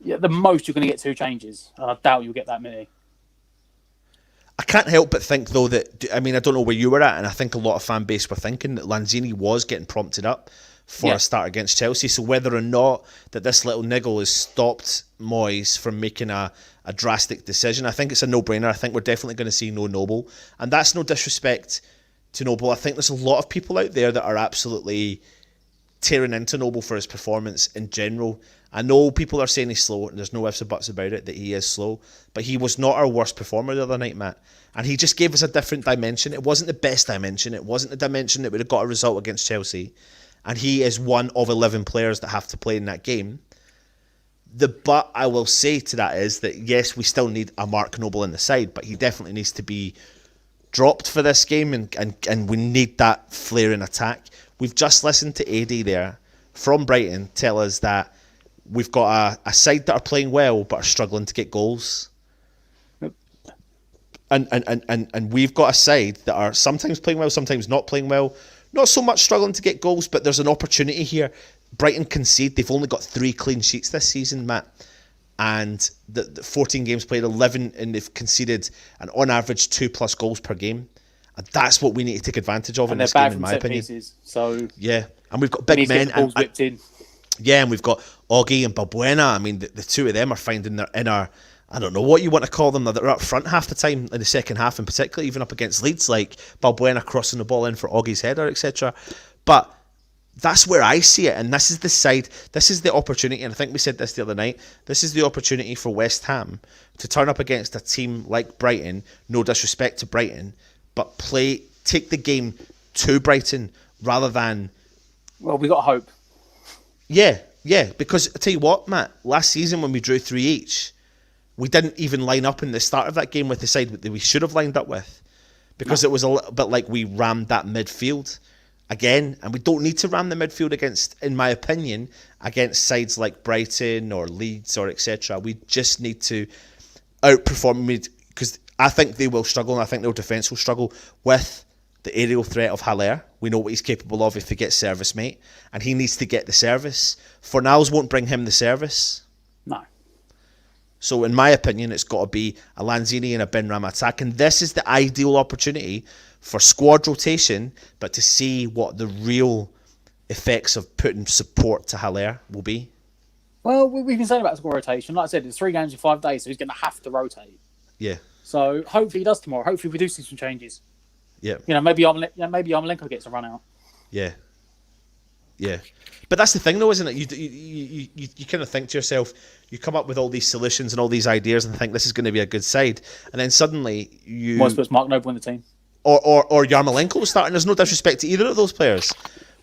Yeah, the most you're going to get 2 changes, and I doubt you'll get that many. I can't help but think, though, that, I mean, I don't know where you were at, and I think a lot of fan base were thinking that Lanzini was getting prompted up for a start against Chelsea. So whether or not that this little niggle has stopped Moyes from making a drastic decision, I think it's a no-brainer. I think we're definitely going to see no Noble. And that's no disrespect to Noble. I think there's a lot of people out there that are absolutely tearing into Noble for his performance in general. I know people are saying he's slow, and there's no ifs or buts about it that he is slow, but he was not our worst performer the other night, Matt. And he just gave us a different dimension. It wasn't the best dimension. It wasn't the dimension that would have got a result against Chelsea. And he is one of 11 players that have to play in that game. But I will say to that is that, yes, we still need a Mark Noble in the side, but he definitely needs to be dropped for this game, and we need that flair in attack. We've just listened to AD there from Brighton tell us that we've got a side that are playing well but are struggling to get goals. Yep. And we've got a side that are sometimes playing well, sometimes not playing well. Not so much struggling to get goals, but there's an opportunity here. Brighton concede. They've only got 3 clean sheets this season, Matt. And the 14 games played, 11, and they've conceded an on average 2+ goals per game. And that's what we need to take advantage of in this game, in my opinion. Pieces, so yeah, and we've got big men. Balls whipped in. Yeah, and we've got Augie and Balbuena. I mean, the two of them are finding their inner, I don't know what you want to call them, they're up front half the time in the second half, in particular, even up against Leeds, like Balbuena crossing the ball in for Augie's header, etc. But that's where I see it, and this is the side, this is the opportunity, and I think we said this the other night, this is the opportunity for West Ham to turn up against a team like Brighton, no disrespect to Brighton, but take the game to Brighton rather than... Well, we got hope. Yeah, because I tell you what, Matt, last season when we drew 3 each, we didn't even line up in the start of that game with the side that we should have lined up with, because it was a little bit like we rammed that midfield again, and we don't need to ram the midfield against, in my opinion, against sides like Brighton or Leeds or etc. We just need to outperform, because I think they will struggle, and I think their defence will struggle with the aerial threat of Haller. We know what he's capable of if he gets service, mate, and he needs to get the service. Fornals won't bring him the service. No. So in my opinion, it's got to be a Lanzini and a Benrahma attack, and this is the ideal opportunity for squad rotation, but to see what the real effects of putting support to Haller will be. Well, we've been saying about squad rotation. Like I said, it's 3 games in 5 days, so he's going to have to rotate. Yeah. So hopefully he does tomorrow. Hopefully we do see some changes. Yeah. Maybe Yarmolenko gets a run out. Yeah. Yeah. But that's the thing, though, isn't it? You kind of think to yourself, you come up with all these solutions and all these ideas and think this is going to be a good side, and then suddenly you... Moyes puts Mark Noble in the team. or Yarmolenko starting. There's no disrespect to either of those players,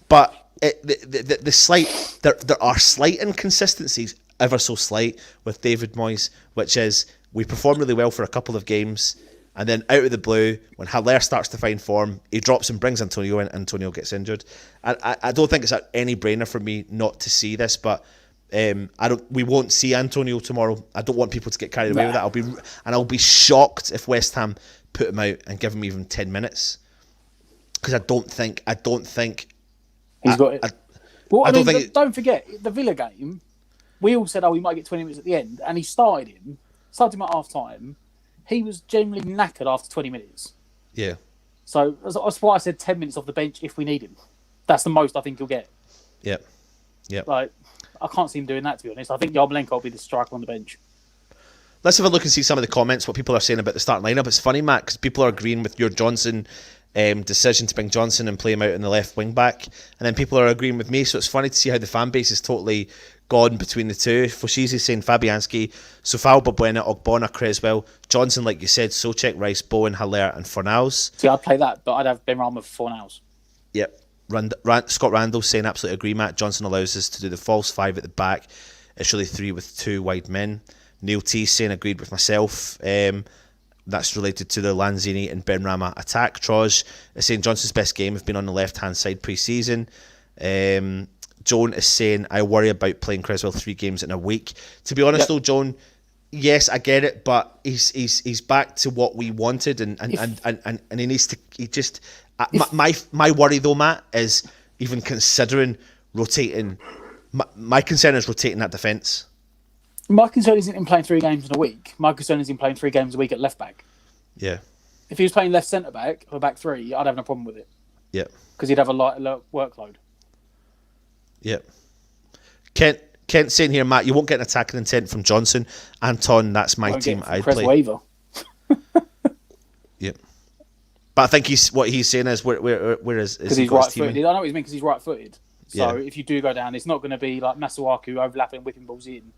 but the slight there are slight inconsistencies, ever so slight, with David Moyes, which is we perform really well for a couple of games, and then out of the blue, when Haller starts to find form, he drops and brings Antonio in. Antonio gets injured. I don't think it's any brainer for me not to see this, but we won't see Antonio tomorrow. I don't want people to get carried away with that. I'll be shocked if West Ham put him out and give him even 10 minutes, because I don't think he's got it. Don't forget the Villa game. We all said, we might get 20 minutes at the end, and he started him at half time. He was generally knackered after 20 minutes. Yeah. So that's why I said 10 minutes off the bench if we need him. That's the most I think he'll get. Yep. Like, I can't see him doing that, to be honest. I think Yarmolenko will be the striker on the bench. Let's have a look and see some of the comments, what people are saying about the starting lineup. It's funny, Matt, because people are agreeing with your Johnson decision to bring Johnson and play him out in the left wing back, and then people are agreeing with me. So it's funny to see how the fan base is totally gone between the two. Foshizi saying Fabianski, Sofao, Balbuena, Ogbonna, Creswell, Johnson, like you said, Souček, Rice, Bowen, Haller, and Fornals. See, I'd play that, but I'd have Benrahma for Fornals. Yep. Scott Randall saying absolutely agree, Matt. Johnson allows us to do the false five at the back. It's really three with two wide men. Neil T saying agreed with myself. That's related to the Lanzini and Benrahma attack. Troj is saying Johnson's best game have been on the left-hand side pre-season. Joan is saying, I worry about playing Creswell 3 games in a week. To be honest, though, Joan, yes, I get it, but he's back to what we wanted, and he needs to. He just my worry though, Matt, is even considering rotating. My concern is rotating that defence. My concern isn't in playing 3 games in a week. My concern is in playing 3 games a week at left back. Yeah. If he was playing left centre back or back 3, I'd have no problem with it. Yeah. Because he'd have a light workload. Yeah. Kent saying here, Matt, you won't get an attacking intent from Johnson. Anton, that's my team. I'd play. Yeah. But I think what he's saying is where is because he's right-footed. I know what he's mean because he's right-footed. So if you do go down, it's not going to be like Masuaku overlapping, whipping balls in.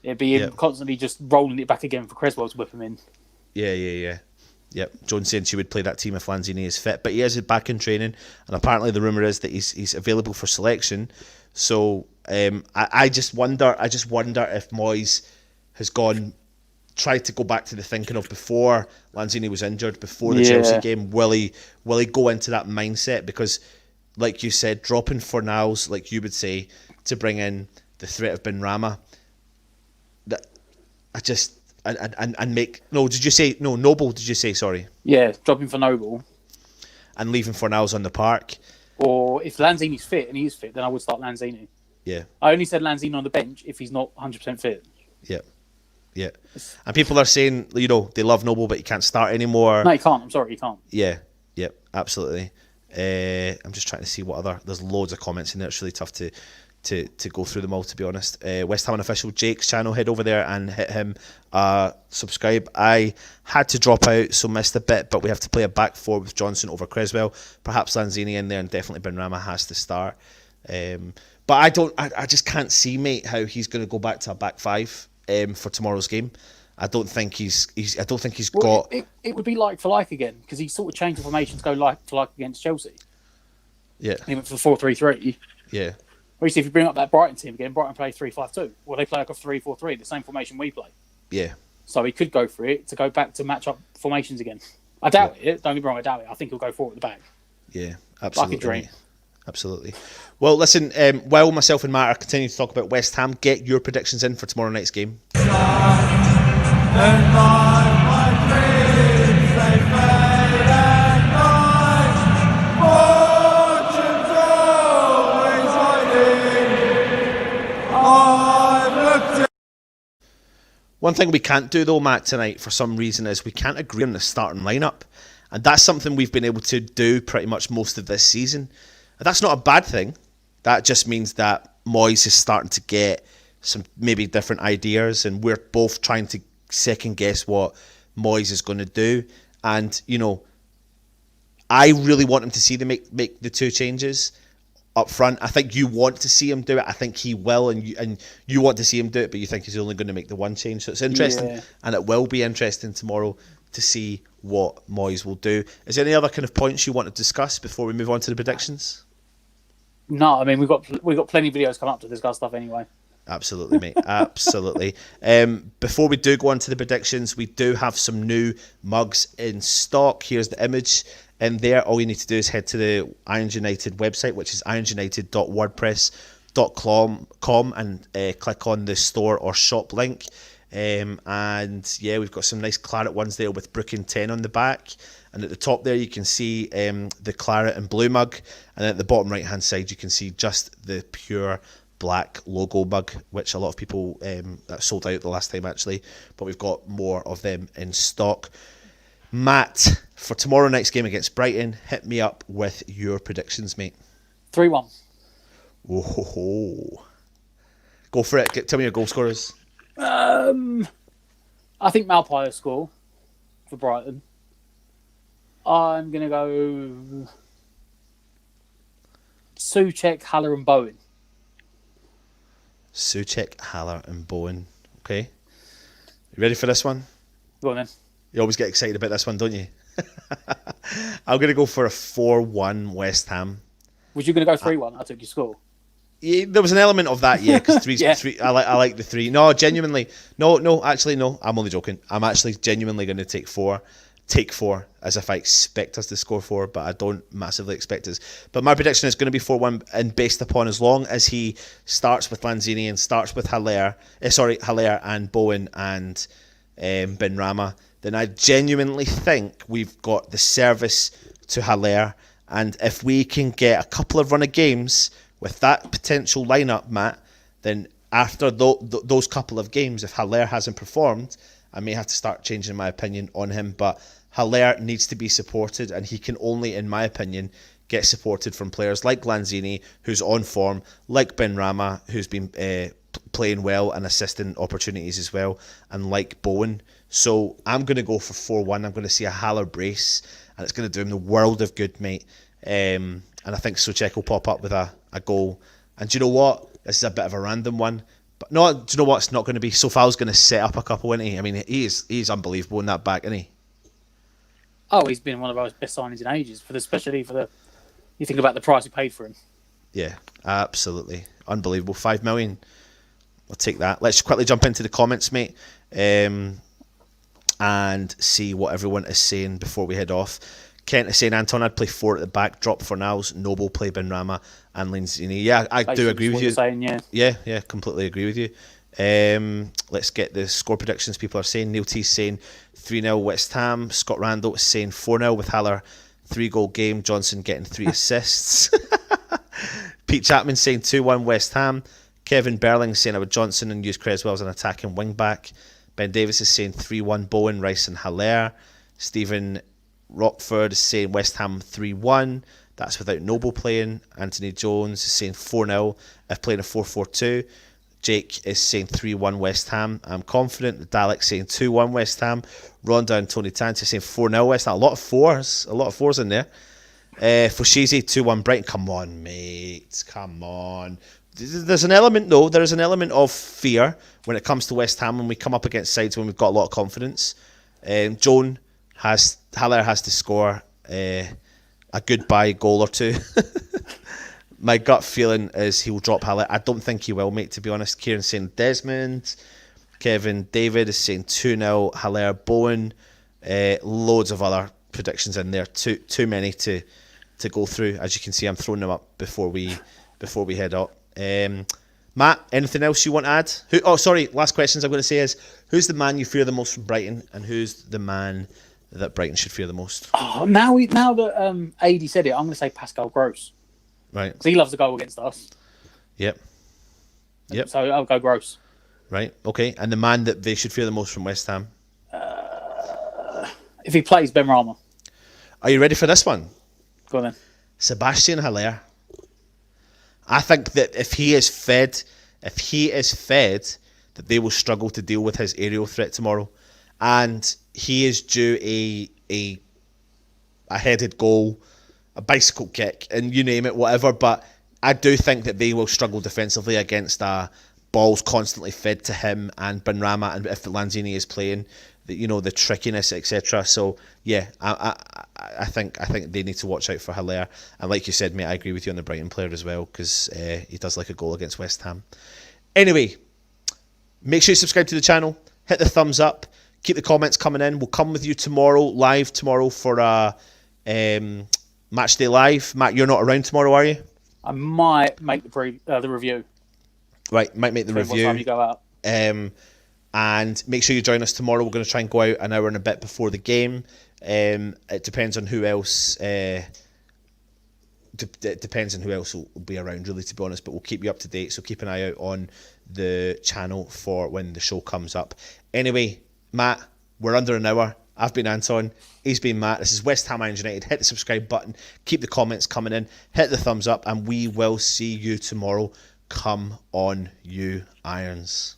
It'd be him constantly just rolling it back again for Creswell to whip him in. Yeah. Yep. Joan saying she would play that team if Lanzini is fit, but he is back in training, and apparently the rumour is that he's available for selection. So I just wonder if Moyes has tried to go back to the thinking of before Lanzini was injured, before the Chelsea game. Will he go into that mindset? Because, like you said, dropping Fornals, like you would say, to bring in the threat of Benrahma. Noble, did you say, sorry? Yeah, dropping for Noble. And leaving Fornals on the park. Or if Lanzini's fit, and he is fit, then I would start Lanzini. Yeah. I only said Lanzini on the bench if he's not 100% fit. Yeah. Yeah. And people are saying, they love Noble, but he can't start anymore. No, he can't. I'm sorry, he can't. Yeah. Yeah, absolutely. I'm just trying to see what other... There's loads of comments in there. It's really tough to go through them all, to be honest. West Ham Official Jake's channel, head over there and hit him subscribe. I had to drop out, so missed a bit, but we have to play a back 4 with Johnson over Creswell, perhaps Lanzini in there, and definitely Benrahma has to start. But I just can't see, mate, how he's going to go back to a back 5 for tomorrow's game. I don't think he's got... It would be like for like again, because he sort of changed the formation to go like for like against Chelsea. Yeah. He went for 4-3-3. Yeah. Or you see, if you bring up that Brighton team again, Brighton play 3-5-2. Well, they play like a 3-4-3, the same formation we play. Yeah. So he could go for it to go back to match up formations again. I doubt it. Don't get me wrong, I doubt it. I think he'll go forward at the back. Yeah, absolutely. Like a dream. Absolutely. Well, listen, while myself and Matt are continuing to talk about West Ham, get your predictions in for tomorrow night's game. One thing we can't do, though, Matt, tonight, for some reason, is we can't agree on the starting lineup. And that's something we've been able to do pretty much most of this season. And that's not a bad thing. That just means that Moyes is starting to get some maybe different ideas, and we're both trying to second guess what Moyes is going to do. And, I really want him to see them make the 2 changes up front. I think you want to see him do it. I think he will, and you want to see him do it, but you think he's only going to make the 1 change. So it's interesting, and it will be interesting tomorrow to see what Moyes will do. Is there any other kind of points you want to discuss before we move on to the predictions? No, I mean we've got plenty of videos come up to discuss stuff anyway. Absolutely, mate. Absolutely. Before we do go on to the predictions, we do have some new mugs in stock. Here's the image in there. All you need to do is head to the Irons United website, which is ironsunited.wordpress.com, and click on the store or shop link. And yeah, we've got some nice claret ones there with Brooklyn 10 on the back. And at the top there, you can see the claret and blue mug. And at the bottom right-hand side, you can see just the pure black logo mug, which a lot of people that sold out the last time actually, but we've got more of them in stock. Matt, for tomorrow night's game against Brighton, hit me up with your predictions, mate. 3-1. Oh, go for it. Tell me your goal scorers. I think Malpai will score for Brighton. I'm gonna go Souček, Haller and Bowen. Souček, Haller and Bowen. Okay. You ready for this one? Go on then. You always get excited about this one, don't you? I'm going to go for a 4-1 West Ham. Was you going to go 3-1? I took your score. Yeah, there was an element of that, yeah, because Yeah. three. I like the 3. No, genuinely. No, actually, no. I'm only joking. I'm actually genuinely going to take 4. Take 4, as if I expect us to score 4, but I don't massively expect us. But my prediction is going to be 4-1, and based upon as long as he starts with Lanzini and starts with Haller and Bowen and Benrahma, then I genuinely think we've got the service to Haller, and if we can get a couple of run of games with that potential lineup, Matt, then after those couple of games, if Haller hasn't performed, I may have to start changing my opinion on him, but Haller needs to be supported, and he can only, in my opinion, get supported from players like Lanzini, who's on form, like Benrahma, who's been playing well and assisting opportunities as well, and like Bowen. So I'm going to go for 4-1. I'm going to see a Haller brace, and it's going to do him the world of good, mate. And I think Souček will pop up with a goal. And do you know what? This is a bit of a random one. But no, do you know what? It's not going to be. Sofal's going to set up a couple, isn't he? I mean, he's unbelievable in that back, isn't he? Oh, he's been one of our best signings in ages, especially for the. You think about the price we paid for him. Yeah, absolutely. Unbelievable. 5 million. I'll take that. Let's quickly jump into the comments, mate, and see what everyone is saying before we head off. Kent is saying, Anton, I'd play 4 at the back, drop Fornals, Noble, play Benrahma and Lanzini. Yeah, I do agree with you. Saying, yeah, completely agree with you. Let's get the score predictions people are saying. Neil T's saying 3-0 West Ham. Scott Randall is saying 4-0 with Haller. 3-goal game. Johnson getting 3 assists. Pete Chapman saying 2-1 West Ham. Kevin Berling saying I would Johnson and use Creswell as an attacking wing back. Ben Davis is saying 3-1 Bowen, Rice and Haller. Stephen Rockford is saying West Ham 3-1. That's without Noble playing. Anthony Jones is saying 4-0 if playing a 4-4-2. Jake is saying 3-1 West Ham. I'm confident. The Dalek saying 2-1 West Ham. Rhonda and Tony Tanti saying 4-0 West Ham. A lot of fours in there. Fushizi 2-1 Brighton. Come on, mate. Come on. There's an element, though. There is an element of fear when it comes to West Ham when we come up against sides when we've got a lot of confidence. Haller has to score a goodbye goal or 2. My gut feeling is he'll drop Haller. I don't think he will, mate, to be honest. Kieran's saying Desmond. Kevin David is saying 2-0 Haller Bowen. Loads of other predictions in there. Too many to go through. As you can see, I'm throwing them up before we head up. Matt, anything else you want to add? Last questions I'm going to say is, who's the man you fear the most from Brighton, and who's the man that Brighton should fear the most? Oh, now that AD said it, I'm going to say Pascal Gross. Right. Because he loves to go against us. Yep. So I'll go Gross. Right, okay. And the man that they should fear the most from West Ham? If he plays Benrahma. Are you ready for this one? Go on then. Sebastian Haller. I think that if he is fed, that they will struggle to deal with his aerial threat tomorrow. And he is due a headed goal, a bicycle kick, and you name it, whatever. But I do think that they will struggle defensively against balls constantly fed to him and Benrahma, and if Lanzini is playing, the trickiness, etc. So yeah, I think they need to watch out for Hilaire. And like you said, mate, I agree with you on the Brighton player as well, because he does like a goal against West Ham. Anyway, make sure you subscribe to the channel, hit the thumbs up, keep the comments coming in. We'll come with you live tomorrow for a match day live. Matt, you're not around tomorrow, are you? I might make the review. Right, might make the review. What time you go out? And make sure you join us tomorrow. We're going to try and go out an hour and a bit before the game. It depends on who else. It depends on who else will be around, really, to be honest. But we'll keep you up to date. So keep an eye out on the channel for when the show comes up. Anyway, Matt, we're under an hour. I've been Anton. He's been Matt. This is West Ham Irons United. Hit the subscribe button. Keep the comments coming in. Hit the thumbs up, and we will see you tomorrow. Come on, you Irons.